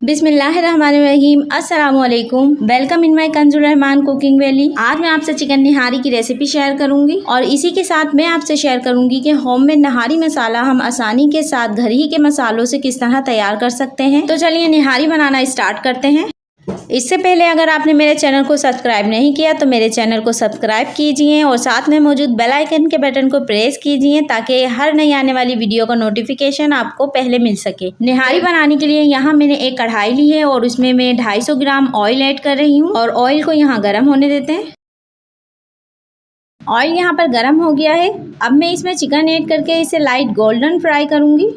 बिस्मिल्लाहिर्रहमानिर्रहीम। अस्सलाम वालेकुम। Welcome in my कंजुल Rahman cooking valley. आज मैं आपसे चिकन निहारी की रेसिपी शेयर करूंगी और इसी के साथ मैं आपसे शेयर करूंगी कि होममेड निहारी मसाला हम आसानी के साथ घर ही के मसालों से किस तरह तैयार कर सकते हैं। तो चलिए निहारी बनाना स्टार्ट करते हैं। इससे पहले अगर आपने मेरे चैनल को सब्सक्राइब नहीं किया तो मेरे चैनल को सब्सक्राइब कीजिए और साथ में मौजूद बेल आइकन के बटन को प्रेस कीजिए ताकि हर नई आने वाली वीडियो का नोटिफिकेशन आपको पहले मिल सके। निहारी बनाने के लिए यहाँ मैंने एक कढ़ाई ली है और उसमें मैं 250 ग्राम ऑयल ऐड कर रही हूँ और ऑयल को यहाँ गर्म होने देते हैं। ऑयल यहाँ पर गर्म हो गया है। अब मैं इसमें चिकन ऐड करके इसे लाइट गोल्डन फ्राई करूँगी।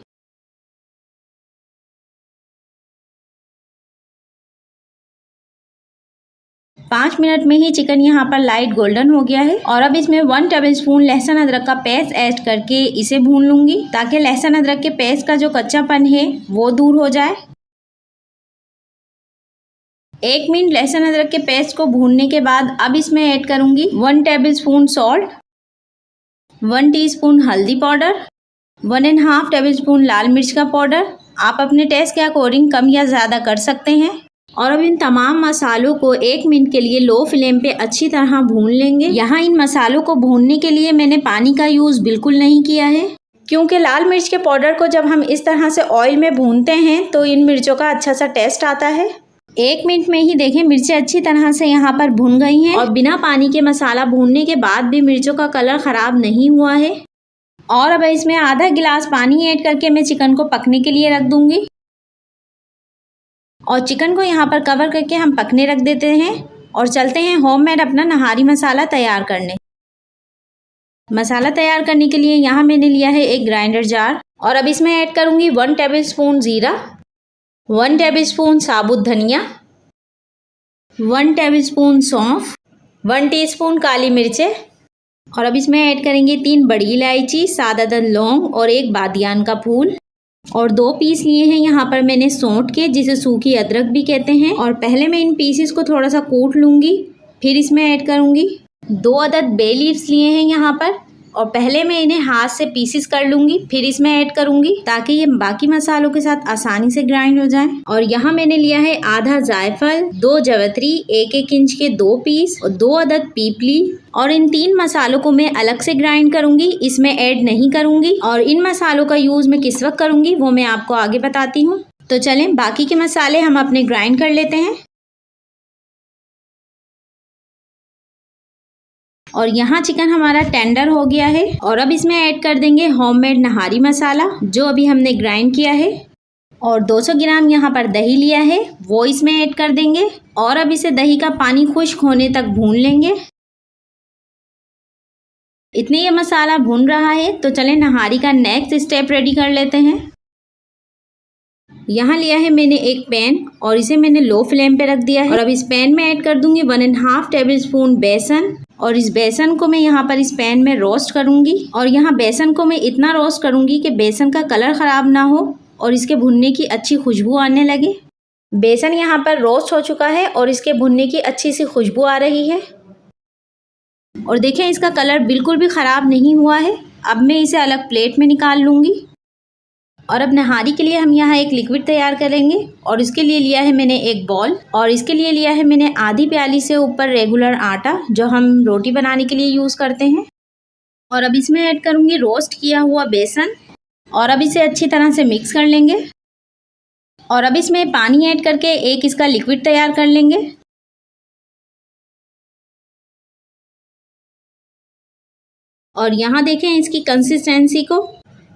पाँच मिनट में ही चिकन यहाँ पर लाइट गोल्डन हो गया है और अब इसमें 1 टेबलस्पून लहसुन अदरक का पेस्ट ऐड करके इसे भून लूंगी ताकि लहसुन अदरक के पेस्ट का जो कच्चापन है वो दूर हो जाए। 1 मिनट लहसुन अदरक के पेस्ट को भूनने के बाद अब इसमें ऐड करूंगी 1 टेबलस्पून सॉल्ट, 1 टीस्पून हल्दी पाउडर, 1.5 टेबलस्पून लाल मिर्च का पाउडर। आप अपने टेस्ट के अकॉर्डिंग कम या ज़्यादा कर सकते हैं। और अब इन तमाम मसालों को 1 मिनट के लिए लो फ्लेम पे अच्छी तरह भून लेंगे। यहाँ इन मसालों को भूनने के लिए मैंने पानी का यूज़ बिल्कुल नहीं किया है क्योंकि लाल मिर्च के पाउडर को जब हम इस तरह से ऑयल में भूनते हैं तो इन मिर्चों का अच्छा सा टेस्ट आता है। 1 मिनट में ही देखें मिर्चें अच्छी तरह से यहाँ पर भून गई हैं और बिना पानी के मसाला भूनने के बाद भी मिर्चों का कलर ख़राब नहीं हुआ है। और अब इसमें आधा गिलास पानी ऐड करके मैं चिकन को पकने के लिए रख दूँगी और चिकन को यहाँ पर कवर करके हम पकने रख देते हैं और चलते हैं होममेड अपना नहारी मसाला तैयार करने। मसाला तैयार करने के लिए यहाँ मैंने लिया है एक ग्राइंडर जार और अब इसमें ऐड करूँगी 1 टेबलस्पून ज़ीरा, 1 टेबलस्पून साबुत धनिया, 1 टेबलस्पून सौंफ, 1 टीस्पून काली मिर्चें और अब इसमें ऐड करेंगे 3 बड़ी इलायची, 7 अदद लौंग और 1 बादियान का फूल और 2 पीस लिए हैं यहाँ पर मैंने सौंठ के, जिसे सूखी अदरक भी कहते हैं। और पहले मैं इन पीसेस को थोड़ा सा कूट लूँगी, फिर इसमें ऐड करूँगी 2 अदद बे लीव्स लिए हैं यहाँ पर और पहले मैं इन्हें हाथ से पीसेस कर लूँगी, फिर इसमें ऐड करूँगी ताकि ये बाकी मसालों के साथ आसानी से ग्राइंड हो जाए। और यहाँ मैंने लिया है आधा जायफल, 2 जवित्री, 1-1 इंच के 2 पीस और 2 अदद पीपली और इन 3 मसालों को मैं अलग से ग्राइंड करूँगी, इसमें ऐड नहीं करूँगी। और इन मसालों का यूज़ मैं किस वक्त करूँगी वो मैं आपको आगे बताती हूँ। तो चलें बाकी के मसाले हम अपने ग्राइंड कर लेते हैं। और यहाँ चिकन हमारा टेंडर हो गया है और अब इसमें ऐड कर देंगे होममेड नहारी मसाला जो अभी हमने ग्राइंड किया है और 200 ग्राम यहाँ पर दही लिया है वो इसमें ऐड कर देंगे और अब इसे दही का पानी खुश्क होने तक भून लेंगे। इतने ये मसाला भून रहा है तो चलें नहारी का नेक्स्ट स्टेप रेडी कर लेते हैं। यहाँ लिया है मैंने एक पैन और इसे मैंने लो फ्लेम पे रख दिया है और अब इस पैन में ऐड कर दूंगी 1.5 टेबलस्पून बेसन और इस बेसन को मैं यहाँ पर इस पैन में रोस्ट करूँगी। और यहाँ बेसन को मैं इतना रोस्ट करूँगी कि बेसन का कलर ख़राब ना हो और इसके भुनने की अच्छी खुशबू आने लगे। बेसन यहाँ पर रोस्ट हो चुका है और इसके भुनने की अच्छी सी खुशबू आ रही है और देखें इसका कलर बिल्कुल भी ख़राब नहीं हुआ है। अब मैं इसे अलग प्लेट में निकाल लूँगी और अब नहारी के लिए हम यहाँ एक लिक्विड तैयार करेंगे और इसके लिए लिया है मैंने एक बॉल और इसके लिए लिया है मैंने आधी प्याली से ऊपर रेगुलर आटा जो हम रोटी बनाने के लिए यूज़ करते हैं। और अब इसमें ऐड करूँगी रोस्ट किया हुआ बेसन और अब इसे अच्छी तरह से मिक्स कर लेंगे और अब इसमें पानी ऐड करके एक इसका लिक्विड तैयार कर लेंगे। और यहाँ देखें इसकी कंसिस्टेंसी को,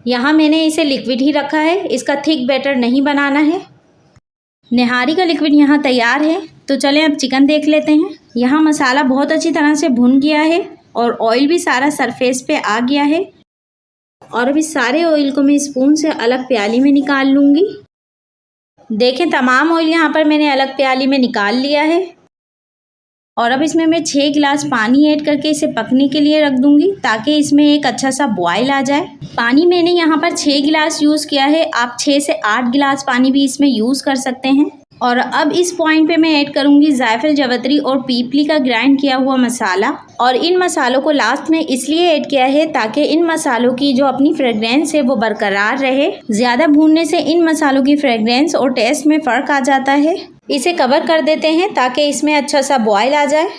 यहाँ मैंने इसे लिक्विड ही रखा है, इसका थिक बैटर नहीं बनाना है। निहारी का लिक्विड यहाँ तैयार है तो चलें अब चिकन देख लेते हैं। यहाँ मसाला बहुत अच्छी तरह से भुन गया है और ऑयल भी सारा सरफेस पे आ गया है और अब इस सारे ऑयल को मैं स्पून से अलग प्याली में निकाल लूँगी। देखें तमाम ऑयल यहाँ पर मैंने अलग प्याली में निकाल लिया है और अब इसमें मैं 6 गिलास पानी ऐड करके इसे पकने के लिए रख दूंगी ताकि इसमें एक अच्छा सा बॉयल आ जाए। पानी मैंने यहाँ पर 6 गिलास यूज़ किया है, आप 6 से 8 गिलास पानी भी इसमें यूज़ कर सकते हैं। और अब इस पॉइंट पे मैं ऐड करूँगी जायफल, जवित्री और पीपली का ग्राइंड किया हुआ मसाला। और इन मसालों को लास्ट में इसलिए ऐड किया है ताकि इन मसालों की जो अपनी फ्रेग्रेंस है वो बरकरार रहे। ज़्यादा भूनने से इन मसालों की फ्रेग्रेंस और टेस्ट में फ़र्क आ जाता है। इसे कवर कर देते हैं ताकि इसमें अच्छा सा बॉयल आ जाए।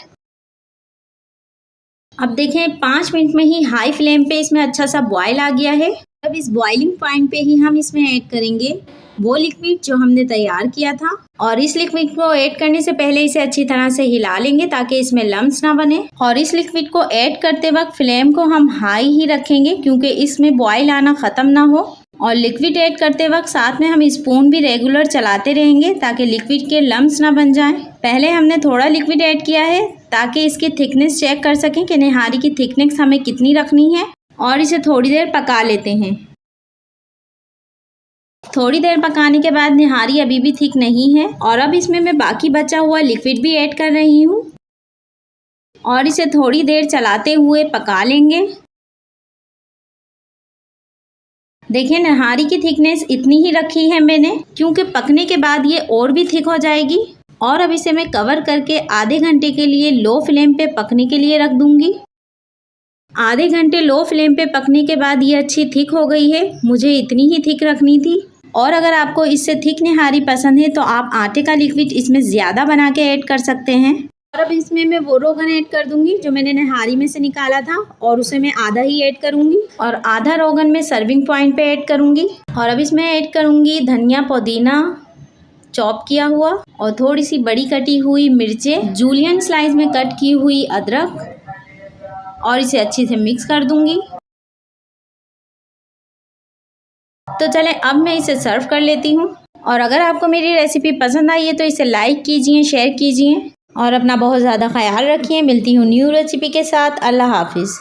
अब देखें 5 मिनट में ही हाई फ्लेम पे इसमें अच्छा सा बॉयल आ गया है। अब इस बॉइलिंग पॉइंट पे ही हम इसमें ऐड करेंगे वो लिक्विड जो हमने तैयार किया था। और इस लिक्विड को ऐड करने से पहले इसे अच्छी तरह से हिला लेंगे ताकि इसमें लम्स ना बने। और इस लिक्विड को ऐड करते वक्त फ्लेम को हम हाई ही रखेंगे क्योंकि इसमें बॉयल आना ख़त्म ना हो। और लिक्विड ऐड करते वक्त साथ में हम स्पून भी रेगुलर चलाते रहेंगे ताकि लिक्विड के लम्स ना बन जाएं। पहले हमने थोड़ा लिक्विड ऐड किया है ताकि इसकी थिकनेस चेक कर सकें कि निहारी की थिकनेस हमें कितनी रखनी है। और इसे थोड़ी देर पका लेते हैं। थोड़ी देर पकाने के बाद निहारी अभी भी थिक नहीं है। और अब इसमें मैं बाकी बचा हुआ लिक्विड भी ऐड कर रही हूँ और इसे थोड़ी देर चलाते हुए पका लेंगे। देखिए निहारी की थिकनेस इतनी ही रखी है मैंने क्योंकि पकने के बाद ये और भी थिक हो जाएगी। और अब इसे मैं कवर करके आधे घंटे के लिए लो फ्लेम पे पकने के लिए रख दूंगी। आधे घंटे लो फ्लेम पे पकने के बाद ये अच्छी थिक हो गई है। मुझे इतनी ही थिक रखनी थी। और अगर आपको इससे थिक निहारी पसंद है तो आप आटे का लिक्विड इसमें ज़्यादा बना के ऐड कर सकते हैं। और अब इसमें मैं वो रोगन ऐड कर दूंगी जो मैंने निहारी में से निकाला था और उसे मैं आधा ही ऐड करूंगी। और आधा रोगन मैं सर्विंग पॉइंट पे ऐड करूंगी। और अब इसमें ऐड करूंगी धनिया, पुदीना चॉप किया हुआ और थोड़ी सी बड़ी कटी हुई मिर्चें, जूलियन स्लाइस में कट की हुई अदरक और इसे अच्छे से मिक्स कर दूंगी। तो चलें अब मैं इसे सर्व कर लेती हूँ। और अगर आपको मेरी रेसिपी पसंद आई है तो इसे लाइक कीजिए, शेयर कीजिए और अपना बहुत ज़्यादा ख्याल रखिए। मिलती हूँ न्यू रेसिपी के साथ। अल्लाह हाफिज़।